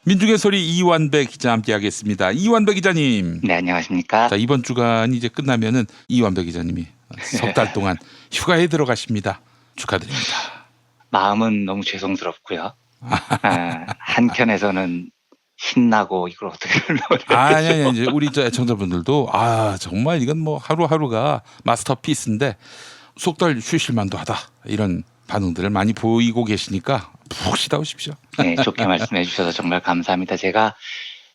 민중의 소리 이완배 기자 함께하겠습니다. 이완배 기자님. 네, 안녕하십니까? 자, 이번 주간이 이제 끝나면은 이완배 기자님이 석 달 동안 휴가에 들어가십니다. 축하드립니다. 마음은 너무 죄송스럽고요. 한켠에서는 신나고 이걸 어떻게 설명을 아니 해야겠죠? 이제 우리 저 애청자분들도 정말 이건 뭐 하루하루가 마스터피스인데 석 달 쉬실 만도 하다 이런 반응들을 많이 보이고 계시니까 푹 쉬다 오십시오. 네, 좋게 말씀해 주셔서 정말 감사합니다. 제가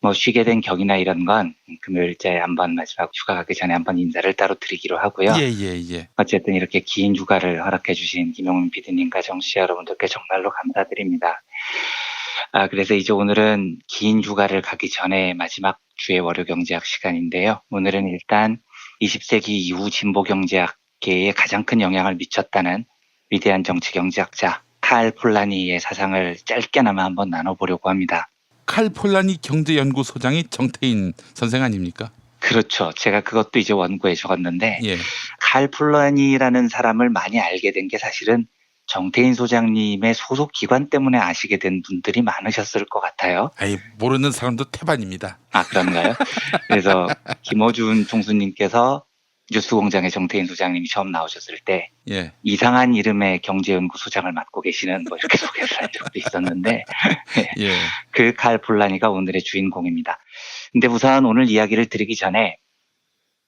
뭐 쉬게 된 격이나 이런 건 금요일째 한번 마지막 휴가 가기 전에 한번 인사를 따로 드리기로 하고요. 예. 어쨌든 이렇게 긴 휴가를 허락해 주신 김용민 PD님과 정치자 여러분들께 정말로 감사드립니다. 그래서 이제 오늘은 긴 휴가를 가기 전에 마지막 주의 월요 경제학 시간인데요. 오늘은 일단 20세기 이후 진보 경제학계에 가장 큰 영향을 미쳤다는 위대한 정치 경제학자 칼 폴라니의 사상을 짧게나마 한번 나눠보려고 합니다. 칼 폴라니 경제연구소장이 정태인 선생 아닙니까? 그렇죠. 제가 그것도 이제 원고에 적었는데 예. 칼 폴라니라는 사람을 많이 알게 된 게 사실은 정태인 소장님의 소속 기관 때문에 아시게 된 분들이 많으셨을 것 같아요. 모르는 사람도 태반입니다. 그런가요? 그래서 김어준 총수님께서 뉴스공장의 정태인 소장님이 처음 나오셨을 때 예. 이상한 이름의 경제연구소장을 맡고 계시는 뭐 이렇게 소개를 한 적도 있었는데 예. 그 칼 폴라니가 오늘의 주인공입니다. 근데 우선 오늘 이야기를 드리기 전에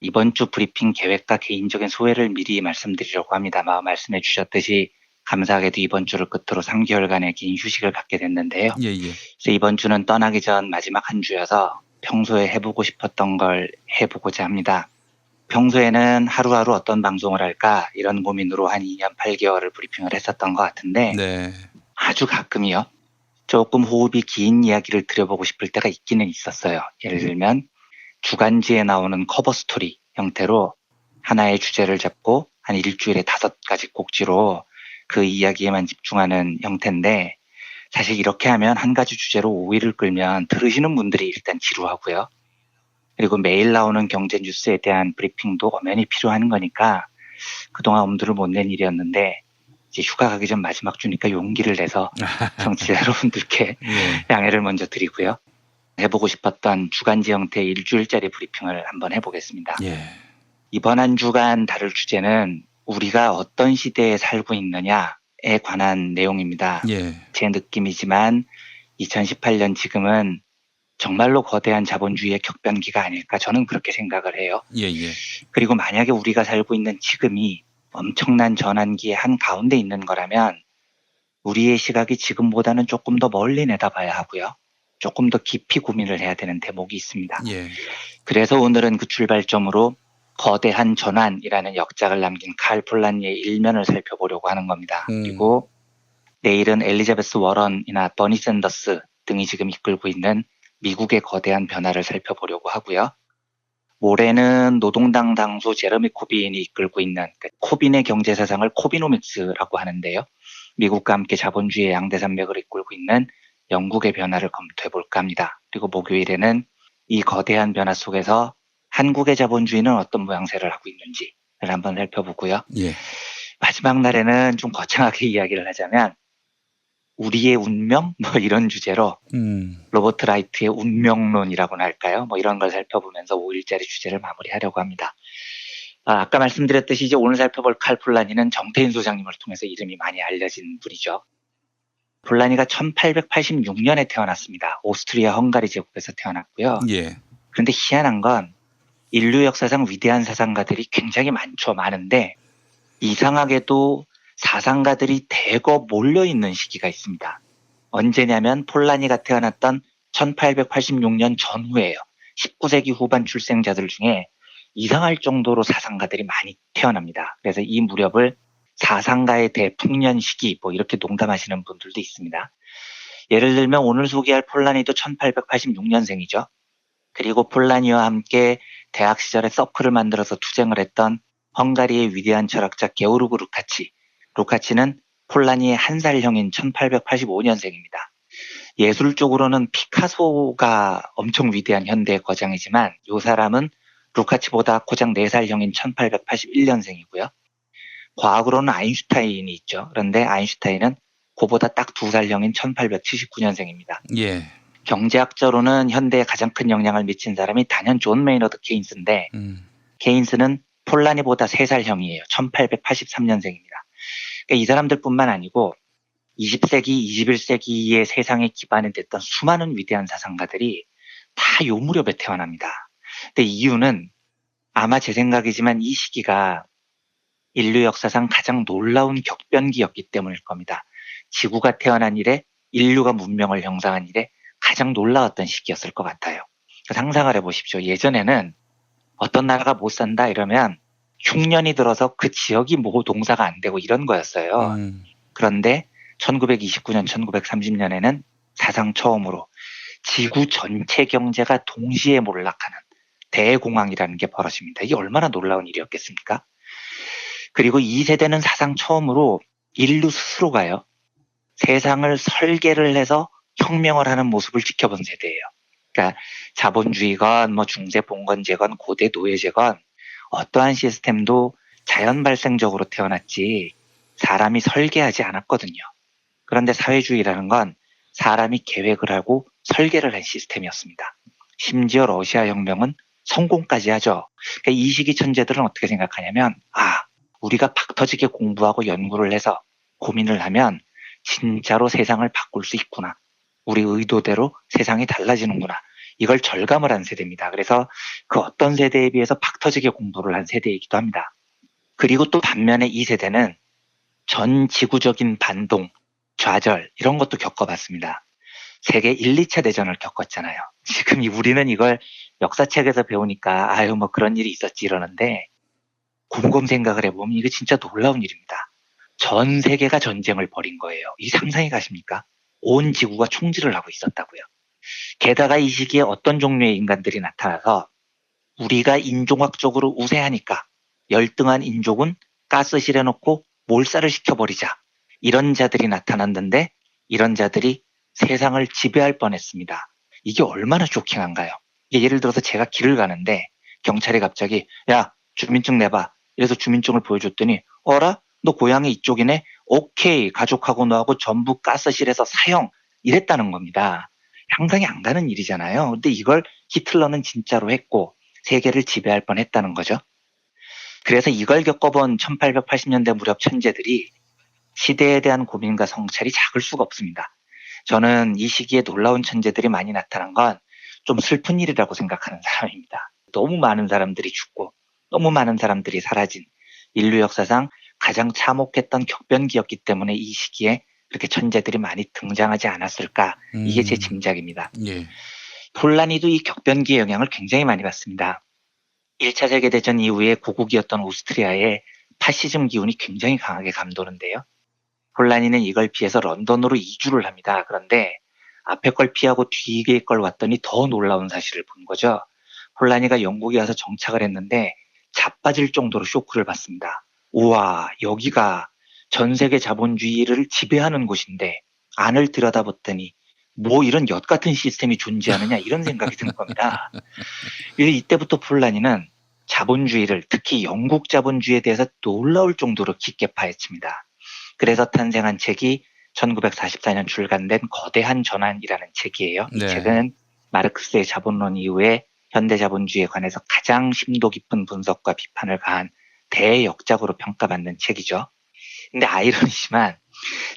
이번 주 브리핑 계획과 개인적인 소회를 미리 말씀드리려고 합니다. 말씀해 주셨듯이 감사하게도 이번 주를 끝으로 3개월간의 긴 휴식을 갖게 됐는데요. 예. 그래서 이번 주는 떠나기 전 마지막 한 주여서 평소에 해보고 싶었던 걸 해보고자 합니다. 평소에는 하루하루 어떤 방송을 할까 이런 고민으로 한 2년 8개월을 브리핑을 했었던 것 같은데 네. 아주 가끔이요. 조금 호흡이 긴 이야기를 드려보고 싶을 때가 있기는 있었어요. 예를 들면 주간지에 나오는 커버 스토리 형태로 하나의 주제를 잡고 한 일주일에 5가지 꼭지로 그 이야기에만 집중하는 형태인데 사실 이렇게 하면 한 가지 주제로 5일을 끌면 들으시는 분들이 일단 지루하고요. 그리고 매일 나오는 경제 뉴스에 대한 브리핑도 엄연히 필요한 거니까 그동안 엄두를 못 낸 일이었는데 이제 휴가 가기 전 마지막 주니까 용기를 내서 청취자 여러분들께 양해를 먼저 드리고요. 해보고 싶었던 주간지 형태의 일주일짜리 브리핑을 한번 해보겠습니다. 예. 이번 한 주간 다룰 주제는 우리가 어떤 시대에 살고 있느냐에 관한 내용입니다. 예. 제 느낌이지만 2018년 지금은 정말로 거대한 자본주의의 격변기가 아닐까 저는 그렇게 생각을 해요. 예. 그리고 만약에 우리가 살고 있는 지금이 엄청난 전환기의 한 가운데 있는 거라면 우리의 시각이 지금보다는 조금 더 멀리 내다봐야 하고요. 조금 더 깊이 고민을 해야 되는 대목이 있습니다. 예. 그래서 오늘은 그 출발점으로 거대한 전환이라는 역작을 남긴 칼 폴라니의 일면을 살펴보려고 하는 겁니다. 그리고 내일은 엘리자베스 워런이나 버니 샌더스 등이 지금 이끌고 있는 미국의 거대한 변화를 살펴보려고 하고요. 모레는 노동당 당수 제러미 코빈이 이끌고 있는 코빈의 경제사상을 코비노믹스라고 하는데요. 미국과 함께 자본주의의 양대산맥을 이끌고 있는 영국의 변화를 검토해 볼까 합니다. 그리고 목요일에는 이 거대한 변화 속에서 한국의 자본주의는 어떤 모양새를 하고 있는지를 한번 살펴보고요. 예. 마지막 날에는 좀 거창하게 이야기를 하자면 우리의 운명? 이런 주제로 로버트 라이트의 운명론이라고나 할까요? 이런 걸 살펴보면서 5일짜리 주제를 마무리하려고 합니다. 아까 말씀드렸듯이 이제 오늘 살펴볼 칼 폴라니는 정태인 소장님을 통해서 이름이 많이 알려진 분이죠. 폴라니가 1886년에 태어났습니다. 오스트리아 헝가리 제국에서 태어났고요. 예. 그런데 희한한 건 인류 역사상 위대한 사상가들이 굉장히 많은데 이상하게도 사상가들이 대거 몰려있는 시기가 있습니다. 언제냐면 폴라니가 태어났던 1886년 전후예요. 19세기 후반 출생자들 중에 이상할 정도로 사상가들이 많이 태어납니다. 그래서 이 무렵을 사상가의 대풍년 시기 이렇게 농담하시는 분들도 있습니다. 예를 들면 오늘 소개할 폴라니도 1886년생이죠. 그리고 폴라니와 함께 대학 시절에 서클을 만들어서 투쟁을 했던 헝가리의 위대한 철학자 게오르그 루카치는 폴라니의 한 살 형인 1885년생입니다. 예술 쪽으로는 피카소가 엄청 위대한 현대의 거장이지만 이 사람은 루카치보다 고작 4살 형인 1881년생이고요. 과학으로는 아인슈타인이 있죠. 그런데 아인슈타인은 그보다 딱 2살 형인 1879년생입니다. 예. 경제학적으로는 현대에 가장 큰 영향을 미친 사람이 단연 존 메이너드 케인스인데 케인스는 폴라니보다 3살 형이에요. 1883년생입니다. 그러니까 이 사람들뿐만 아니고 20세기, 21세기의 세상에 기반이 됐던 수많은 위대한 사상가들이 다 요 무렵에 태어납니다. 근데 이유는 아마 제 생각이지만 이 시기가 인류 역사상 가장 놀라운 격변기였기 때문일 겁니다. 지구가 태어난 이래 인류가 문명을 형성한 이래 가장 놀라웠던 시기였을 것 같아요. 상상을 해보십시오. 예전에는 어떤 나라가 못 산다 이러면 흉년이 들어서 그 지역이 뭐 농사가 안 되고 이런 거였어요. 그런데 1929년, 1930년에는 사상 처음으로 지구 전체 경제가 동시에 몰락하는 대공황이라는 게 벌어집니다. 이게 얼마나 놀라운 일이었겠습니까? 그리고 이 세대는 사상 처음으로 인류 스스로가요. 세상을 설계를 해서 혁명을 하는 모습을 지켜본 세대예요. 그러니까 자본주의건 뭐 중세 봉건제건 고대 노예제건 어떠한 시스템도 자연 발생적으로 태어났지 사람이 설계하지 않았거든요. 그런데 사회주의라는 건 사람이 계획을 하고 설계를 한 시스템이었습니다. 심지어 러시아 혁명은 성공까지 하죠. 그러니까 이 시기 천재들은 어떻게 생각하냐면 우리가 박 터지게 공부하고 연구를 해서 고민을 하면 진짜로 세상을 바꿀 수 있구나. 우리 의도대로 세상이 달라지는구나. 이걸 절감을 한 세대입니다. 그래서 그 어떤 세대에 비해서 박 터지게 공부를 한 세대이기도 합니다. 그리고 또 반면에 이 세대는 전 지구적인 반동, 좌절 이런 것도 겪어봤습니다. 세계 1, 2차 대전을 겪었잖아요. 지금 우리는 이걸 역사책에서 배우니까 뭐 그런 일이 있었지 이러는데 곰곰 생각을 해보면 이게 진짜 놀라운 일입니다. 전 세계가 전쟁을 벌인 거예요. 이 상상이 가십니까? 온 지구가 총질을 하고 있었다고요. 게다가 이 시기에 어떤 종류의 인간들이 나타나서 우리가 인종학적으로 우세하니까 열등한 인종은 가스실에 넣고 몰살을 시켜버리자. 이런 자들이 나타났는데 이런 자들이 세상을 지배할 뻔했습니다. 이게 얼마나 쇼킹한가요? 예를 들어서 제가 길을 가는데 경찰이 갑자기 야 주민증 내봐. 이래서 주민증을 보여줬더니 어라? 너 고향이 이쪽이네? 오케이 가족하고 너하고 전부 가스실에서 사형 이랬다는 겁니다. 상상이 안 가는 일이잖아요. 근데 이걸 히틀러는 진짜로 했고 세계를 지배할 뻔했다는 거죠. 그래서 이걸 겪어본 1880년대 무렵 천재들이 시대에 대한 고민과 성찰이 작을 수가 없습니다. 저는 이 시기에 놀라운 천재들이 많이 나타난 건 좀 슬픈 일이라고 생각하는 사람입니다. 너무 많은 사람들이 죽고 너무 많은 사람들이 사라진 인류 역사상 가장 참혹했던 격변기였기 때문에 이 시기에 그렇게 천재들이 많이 등장하지 않았을까 이게 제 짐작입니다. 예. 폴라니도 이 격변기의 영향을 굉장히 많이 받습니다. 1차 세계대전 이후에 고국이었던 오스트리아에 파시즘 기운이 굉장히 강하게 감도는데요. 폴라니는 이걸 피해서 런던으로 이주를 합니다. 그런데 앞에 걸 피하고 뒤에 걸 왔더니 더 놀라운 사실을 본 거죠. 폴라니가 영국에 와서 정착을 했는데 자빠질 정도로 쇼크를 받습니다. 우와, 여기가 전 세계 자본주의를 지배하는 곳인데 안을 들여다봤더니 뭐 이런 엿 같은 시스템이 존재하느냐 이런 생각이 든 겁니다. 이때부터 폴라니는 자본주의를 특히 영국 자본주의에 대해서 놀라울 정도로 깊게 파헤칩니다. 그래서 탄생한 책이 1944년 출간된 거대한 전환이라는 책이에요. 이 네. 책은 마르크스의 자본론 이후에 현대 자본주의에 관해서 가장 심도 깊은 분석과 비판을 가한 대역작으로 평가받는 책이죠. 근데 아이러니지만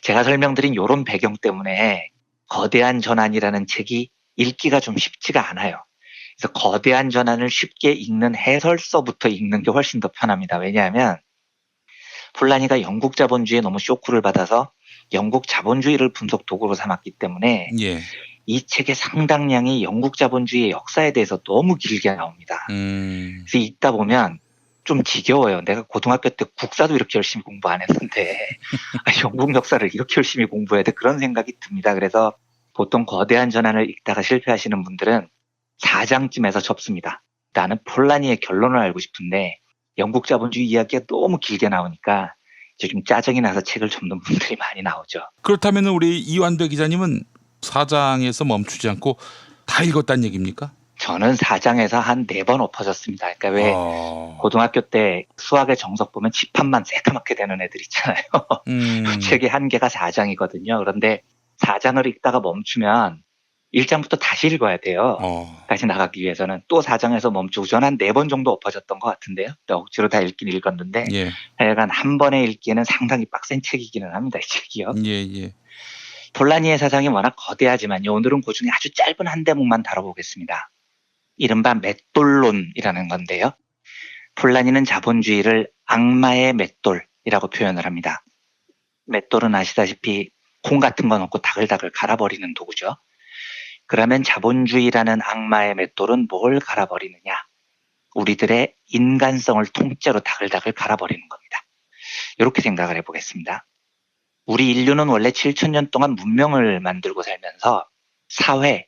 제가 설명드린 이런 배경 때문에 거대한 전환이라는 책이 읽기가 좀 쉽지가 않아요. 그래서 거대한 전환을 쉽게 읽는 해설서부터 읽는 게 훨씬 더 편합니다. 왜냐하면 폴라니가 영국 자본주의에 너무 쇼크를 받아서 영국 자본주의를 분석 도구로 삼았기 때문에 예. 이 책의 상당량이 영국 자본주의의 역사에 대해서 너무 길게 나옵니다. 그래서 읽다 보면 좀 지겨워요. 내가 고등학교 때 국사도 이렇게 열심히 공부 안 했는데 영국 역사를 이렇게 열심히 공부해야 돼 그런 생각이 듭니다. 그래서 보통 거대한 전환을 읽다가 실패하시는 분들은 4장쯤에서 접습니다. 나는 폴라니의 결론을 알고 싶은데 영국 자본주의 이야기가 너무 길게 나오니까 이제 좀 짜증이 나서 책을 접는 분들이 많이 나오죠. 그렇다면 우리 이완배 기자님은 4장에서 멈추지 않고 다 읽었다는 얘기입니까? 저는 4장에서 한 4번 엎어졌습니다. 그러니까 왜 고등학교 때 수학의 정석 보면 칠판만 새까맣게 되는 애들 있잖아요. 그 책의 한계가 4장이거든요. 그런데 4장을 읽다가 멈추면 1장부터 다시 읽어야 돼요. 다시 나가기 위해서는. 또 4장에서 멈추고 저는 한 4번 정도 엎어졌던 것 같은데요. 억지로 다 읽긴 읽었는데 예. 하여간 한 번에 읽기에는 상당히 빡센 책이기는 합니다. 이 책이요. 예. 폴라니의 사상이 워낙 거대하지만요. 오늘은 그 중에 아주 짧은 한 대목만 다뤄보겠습니다. 이른바 맷돌론이라는 건데요. 폴라니는 자본주의를 악마의 맷돌이라고 표현을 합니다. 맷돌은 아시다시피 콩 같은 거 넣고 다글다글 갈아버리는 도구죠. 그러면 자본주의라는 악마의 맷돌은 뭘 갈아버리느냐? 우리들의 인간성을 통째로 다글다글 갈아버리는 겁니다. 이렇게 생각을 해보겠습니다. 우리 인류는 원래 7,000년 동안 문명을 만들고 살면서 사회,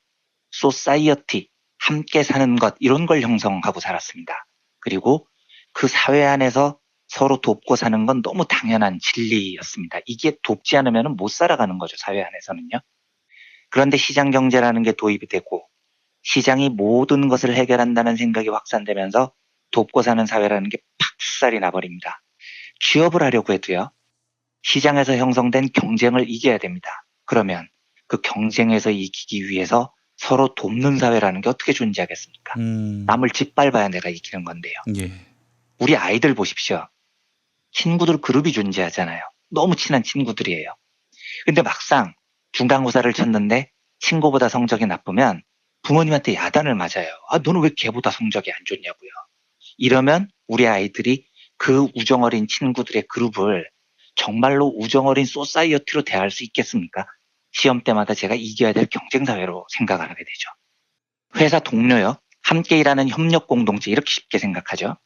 소사이어티, 함께 사는 것 이런 걸 형성하고 살았습니다. 그리고 그 사회 안에서 서로 돕고 사는 건 너무 당연한 진리였습니다. 이게 돕지 않으면 못 살아가는 거죠. 사회 안에서는요. 그런데 시장 경제라는 게 도입이 되고 시장이 모든 것을 해결한다는 생각이 확산되면서 돕고 사는 사회라는 게 박살이 나버립니다. 취업을 하려고 해도요. 시장에서 형성된 경쟁을 이겨야 됩니다. 그러면 그 경쟁에서 이기기 위해서 서로 돕는 사회라는 게 어떻게 존재하겠습니까? 남을 짓밟아야 내가 이기는 건데요. 예. 우리 아이들 보십시오. 친구들 그룹이 존재하잖아요. 너무 친한 친구들이에요. 근데 막상 중간고사를 쳤는데 친구보다 성적이 나쁘면 부모님한테 야단을 맞아요. 아, 너는 왜 걔보다 성적이 안 좋냐고요. 이러면 우리 아이들이 그 우정어린 친구들의 그룹을 정말로 우정어린 소사이어티로 대할 수 있겠습니까? 시험 때마다 제가 이겨야 될 경쟁사회로 생각을 하게 되죠. 회사 동료요. 함께 일하는 협력 공동체 이렇게 쉽게 생각하죠.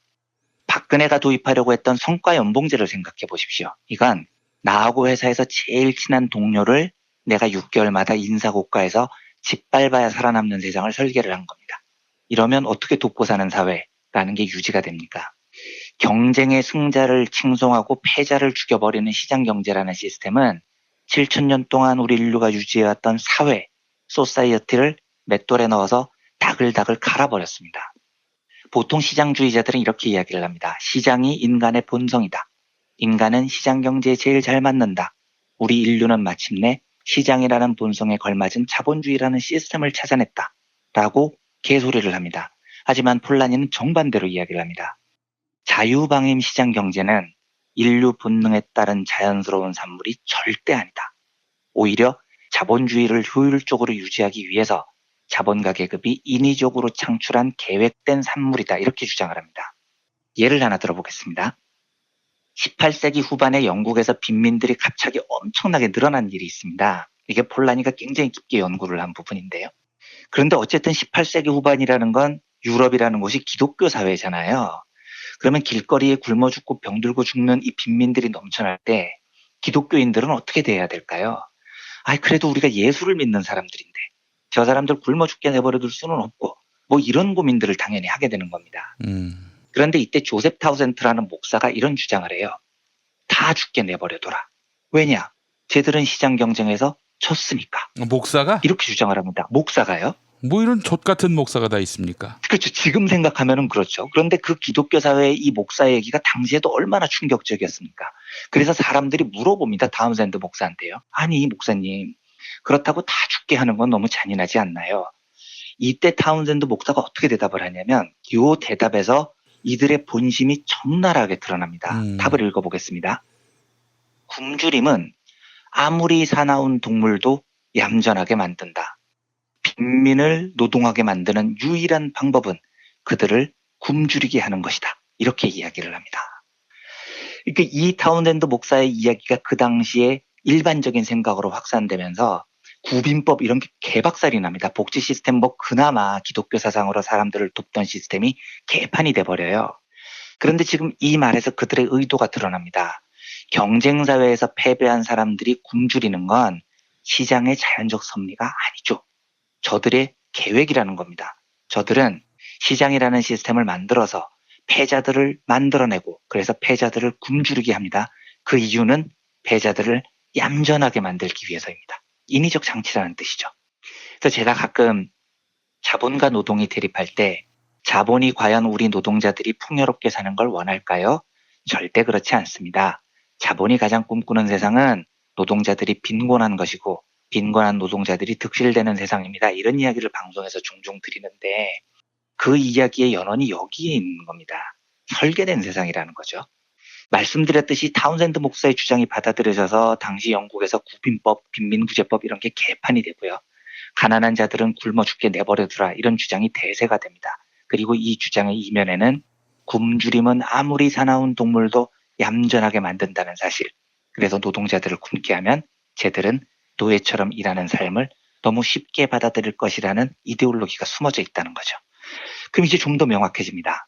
박근혜가 도입하려고 했던 성과 연봉제를 생각해 보십시오. 이건 나하고 회사에서 제일 친한 동료를 내가 6개월마다 인사고과에서 짓밟아야 살아남는 세상을 설계를 한 겁니다. 이러면 어떻게 돕고 사는 사회라는 게 유지가 됩니까? 경쟁의 승자를 칭송하고 패자를 죽여버리는 시장경제라는 시스템은 7,000년 동안 우리 인류가 유지해왔던 사회, 소사이어티를 맷돌에 넣어서 다글다글 갈아버렸습니다. 보통 시장주의자들은 이렇게 이야기를 합니다. 시장이 인간의 본성이다. 인간은 시장경제에 제일 잘 맞는다. 우리 인류는 마침내 시장이라는 본성에 걸맞은 자본주의라는 시스템을 찾아냈다. 라고 개소리를 합니다. 하지만 폴라니는 정반대로 이야기를 합니다. 자유방임 시장경제는 인류 본능에 따른 자연스러운 산물이 절대 아니다. 오히려 자본주의를 효율적으로 유지하기 위해서 자본가 계급이 인위적으로 창출한 계획된 산물이다. 이렇게 주장을 합니다. 예를 하나 들어보겠습니다. 18세기 후반에 영국에서 빈민들이 갑자기 엄청나게 늘어난 일이 있습니다. 이게 폴라니가 굉장히 깊게 연구를 한 부분인데요. 그런데 어쨌든 18세기 후반이라는 건 유럽이라는 곳이 기독교 사회잖아요. 그러면 길거리에 굶어 죽고 병들고 죽는 이 빈민들이 넘쳐날 때 기독교인들은 어떻게 돼야 될까요? 그래도 우리가 예수를 믿는 사람들인데 저 사람들 굶어 죽게 내버려둘 수는 없고 뭐 이런 고민들을 당연히 하게 되는 겁니다. 그런데 이때 조셉 타우센트라는 목사가 이런 주장을 해요. 다 죽게 내버려둬라. 왜냐? 쟤들은 시장 경쟁에서 졌으니까. 목사가? 이렇게 주장을 합니다. 목사가요? 뭐 이런 족 같은 목사가 다 있습니까? 그렇죠. 지금 생각하면은 그렇죠. 그런데 그 기독교 사회의 이 목사 얘기가 당시에도 얼마나 충격적이었습니까? 그래서 사람들이 물어봅니다. 타운센드 목사한테요. 아니 목사님 그렇다고 다 죽게 하는 건 너무 잔인하지 않나요? 이때 타운센드 목사가 어떻게 대답을 하냐면 이 대답에서 이들의 본심이 적나라하게 드러납니다. 답을 읽어보겠습니다. 굶주림은 아무리 사나운 동물도 얌전하게 만든다. 빈민을 노동하게 만드는 유일한 방법은 그들을 굶주리게 하는 것이다. 이렇게 이야기를 합니다. 그러니까 이 타운센드 목사의 이야기가 그 당시에 일반적인 생각으로 확산되면서 구빈법 이런 게 개박살이 납니다. 복지 시스템 뭐 그나마 기독교 사상으로 사람들을 돕던 시스템이 개판이 돼버려요. 그런데 지금 이 말에서 그들의 의도가 드러납니다. 경쟁사회에서 패배한 사람들이 굶주리는 건 시장의 자연적 섭리가 아니죠. 저들의 계획이라는 겁니다. 저들은 시장이라는 시스템을 만들어서 패자들을 만들어내고 그래서 패자들을 굶주리게 합니다. 그 이유는 패자들을 얌전하게 만들기 위해서입니다. 인위적 장치라는 뜻이죠. 그래서 제가 가끔 자본과 노동이 대립할 때 자본이 과연 우리 노동자들이 풍요롭게 사는 걸 원할까요? 절대 그렇지 않습니다. 자본이 가장 꿈꾸는 세상은 노동자들이 빈곤한 것이고 빈곤한 노동자들이 득실되는 세상입니다. 이런 이야기를 방송에서 종종 드리는데 그 이야기의 연원이 여기에 있는 겁니다. 설계된 세상이라는 거죠. 말씀드렸듯이 타운센드 목사의 주장이 받아들여져서 당시 영국에서 구빈법, 빈민구제법 이런 게 개판이 되고요. 가난한 자들은 굶어 죽게 내버려두라 이런 주장이 대세가 됩니다. 그리고 이 주장의 이면에는 굶주림은 아무리 사나운 동물도 얌전하게 만든다는 사실. 그래서 노동자들을 굶게 하면 쟤들은 노예처럼 일하는 삶을 너무 쉽게 받아들일 것이라는 이데올로기가 숨어져 있다는 거죠. 그럼 이제 좀 더 명확해집니다.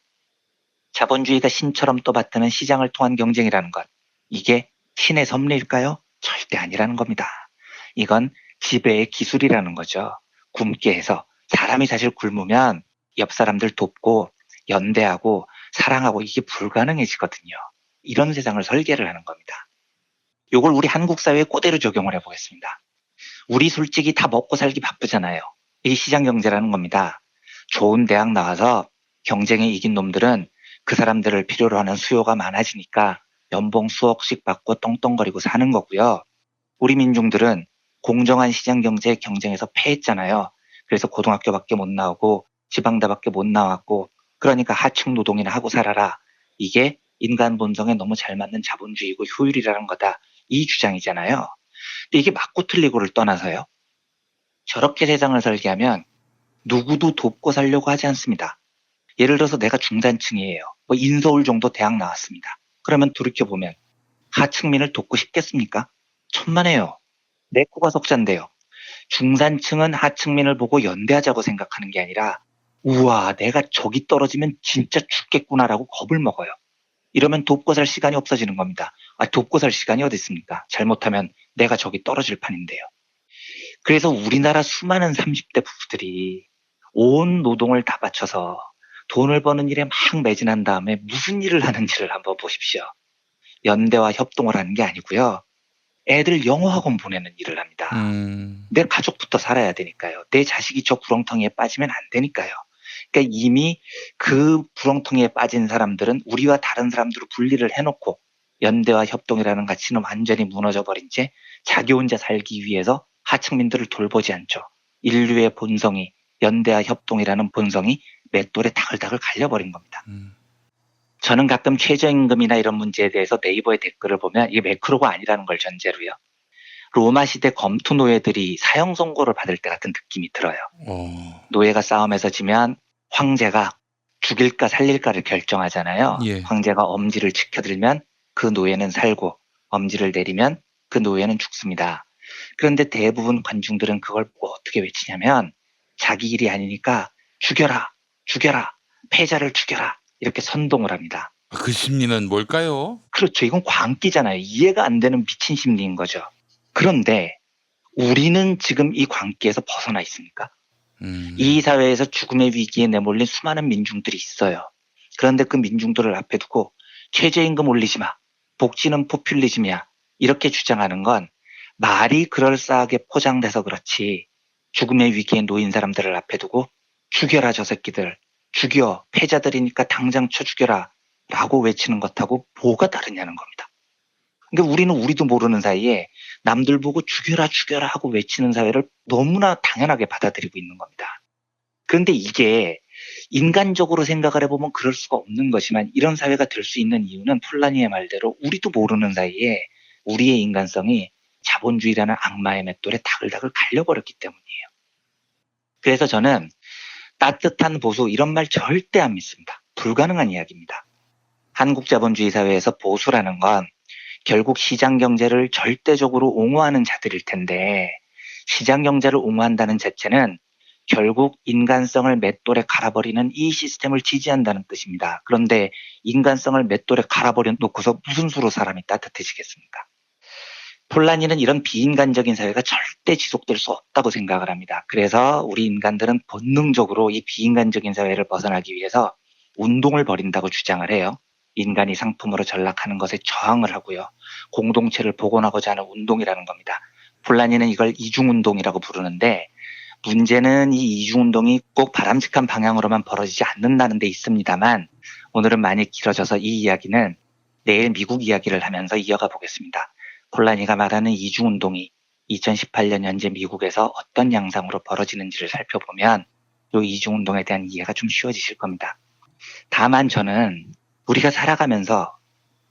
자본주의가 신처럼 떠받드는 시장을 통한 경쟁이라는 것. 이게 신의 섭리일까요? 절대 아니라는 겁니다. 이건 지배의 기술이라는 거죠. 굶게 해서 사람이 사실 굶으면 옆 사람들 돕고 연대하고 사랑하고 이게 불가능해지거든요. 이런 세상을 설계를 하는 겁니다. 이걸 우리 한국 사회에 그대로 적용을 해보겠습니다. 우리 솔직히 다 먹고 살기 바쁘잖아요. 이게 시장 경제라는 겁니다. 좋은 대학 나와서 경쟁에 이긴 놈들은 그 사람들을 필요로 하는 수요가 많아지니까 연봉 수억씩 받고 떵떵거리고 사는 거고요. 우리 민중들은 공정한 시장 경제의 경쟁에서 패했잖아요. 그래서 고등학교밖에 못 나오고 지방대밖에 못 나왔고 그러니까 하층 노동이나 하고 살아라. 이게 인간 본성에 너무 잘 맞는 자본주의고 효율이라는 거다. 이 주장이잖아요. 근데 이게 맞고 틀리고를 떠나서요. 저렇게 세상을 설계하면 누구도 돕고 살려고 하지 않습니다. 예를 들어서 내가 중산층이에요. 뭐 인서울 정도 대학 나왔습니다. 그러면 돌이켜보면 하층민을 돕고 싶겠습니까? 천만에요. 내 코가 석잔데요. 중산층은 하층민을 보고 연대하자고 생각하는 게 아니라 우와 내가 저기 떨어지면 진짜 죽겠구나라고 겁을 먹어요. 이러면 돕고 살 시간이 없어지는 겁니다. 돕고 살 시간이 어디 있습니까? 잘못하면 내가 저기 떨어질 판인데요. 그래서 우리나라 수많은 30대 부부들이 온 노동을 다 바쳐서 돈을 버는 일에 막 매진한 다음에 무슨 일을 하는지를 한번 보십시오. 연대와 협동을 하는 게 아니고요. 애들 영어학원 보내는 일을 합니다. 내 가족부터 살아야 되니까요. 내 자식이 저 구렁텅이에 빠지면 안 되니까요. 그러니까 이미 그 구렁텅이에 빠진 사람들은 우리와 다른 사람들을 분리를 해놓고 연대와 협동이라는 가치는 완전히 무너져버린 채 자기 혼자 살기 위해서 하층민들을 돌보지 않죠. 인류의 본성이 연대와 협동이라는 본성이 맷돌에 다글다글 갈려버린 겁니다. 저는 가끔 최저임금이나 이런 문제에 대해서 네이버의 댓글을 보면 이게 매크로가 아니라는 걸 전제로요. 로마 시대 검투 노예들이 사형 선고를 받을 때 같은 느낌이 들어요. 노예가 싸움에서 지면 황제가 죽일까 살릴까를 결정하잖아요. 예. 황제가 엄지를 치켜들면 그 노예는 살고 엄지를 내리면 그 노예는 죽습니다. 그런데 대부분 관중들은 그걸 보고 어떻게 외치냐면 자기 일이 아니니까 죽여라, 죽여라, 패자를 죽여라 이렇게 선동을 합니다. 그 심리는 뭘까요? 그렇죠. 이건 광기잖아요. 이해가 안 되는 미친 심리인 거죠. 그런데 우리는 지금 이 광기에서 벗어나 있습니까? 이 사회에서 죽음의 위기에 내몰린 수많은 민중들이 있어요. 그런데 그 민중들을 앞에 두고 최저임금 올리지 마, 복지는 포퓰리즘이야 이렇게 주장하는 건 말이 그럴싸하게 포장돼서 그렇지 죽음의 위기에 놓인 사람들을 앞에 두고 죽여라 저 새끼들, 죽여, 패자들이니까 당장 쳐 죽여라 라고 외치는 것하고 뭐가 다르냐는 겁니다. 그러니까 우리는 우리도 모르는 사이에 남들 보고 죽여라 죽여라 하고 외치는 사회를 너무나 당연하게 받아들이고 있는 겁니다. 그런데 이게 인간적으로 생각을 해보면 그럴 수가 없는 것이지만 이런 사회가 될 수 있는 이유는 폴라니의 말대로 우리도 모르는 사이에 우리의 인간성이 자본주의라는 악마의 맷돌에 다글다글 갈려버렸기 때문이에요. 그래서 저는 따뜻한 보수 이런 말 절대 안 믿습니다. 불가능한 이야기입니다. 한국 자본주의 사회에서 보수라는 건 결국 시장 경제를 절대적으로 옹호하는 자들일 텐데 시장 경제를 옹호한다는 자체는 결국 인간성을 맷돌에 갈아버리는 이 시스템을 지지한다는 뜻입니다. 그런데 인간성을 맷돌에 갈아버려 놓고서 무슨 수로 사람이 따뜻해지겠습니까? 폴라니는 이런 비인간적인 사회가 절대 지속될 수 없다고 생각을 합니다. 그래서 우리 인간들은 본능적으로 이 비인간적인 사회를 벗어나기 위해서 운동을 벌인다고 주장을 해요. 인간이 상품으로 전락하는 것에 저항을 하고요. 공동체를 복원하고자 하는 운동이라는 겁니다. 폴라니는 이걸 이중운동이라고 부르는데 문제는 이 이중운동이 꼭 바람직한 방향으로만 벌어지지 않는다는 데 있습니다만 오늘은 많이 길어져서 이 이야기는 내일 미국 이야기를 하면서 이어가 보겠습니다. 폴라니가 말하는 이중운동이 2018년 현재 미국에서 어떤 양상으로 벌어지는지를 살펴보면 이 이중운동에 대한 이해가 좀 쉬워지실 겁니다. 다만 저는 우리가 살아가면서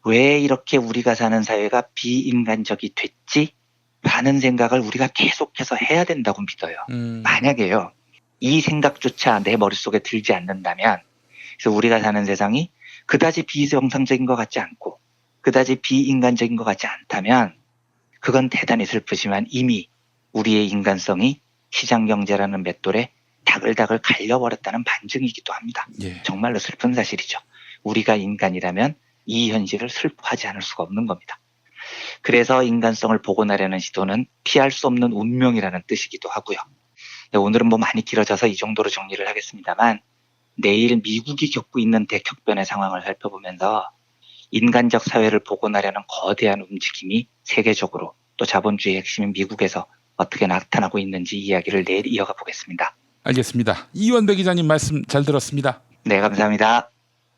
왜 이렇게 우리가 사는 사회가 비인간적이 됐지? 라는 생각을 우리가 계속해서 해야 된다고 믿어요. 만약에요, 이 생각조차 내 머릿속에 들지 않는다면, 그래서 우리가 사는 세상이 그다지 비정상적인 것 같지 않고 그다지 비인간적인 것 같지 않다면 그건 대단히 슬프지만 이미 우리의 인간성이 시장경제라는 맷돌에 다글다글 갈려버렸다는 반증이기도 합니다. 예. 정말로 슬픈 사실이죠. 우리가 인간이라면 이 현실을 슬퍼하지 않을 수가 없는 겁니다. 그래서 인간성을 복원하려는 시도는 피할 수 없는 운명이라는 뜻이기도 하고요. 네, 오늘은 많이 길어져서 이 정도로 정리를 하겠습니다만, 내일 미국이 겪고 있는 대격변의 상황을 살펴보면서 인간적 사회를 복원하려는 거대한 움직임이 세계적으로 또 자본주의의 핵심인 미국에서 어떻게 나타나고 있는지 이야기를 내일 이어가 보겠습니다. 알겠습니다. 이원배 기자님 말씀 잘 들었습니다. 네, 감사합니다.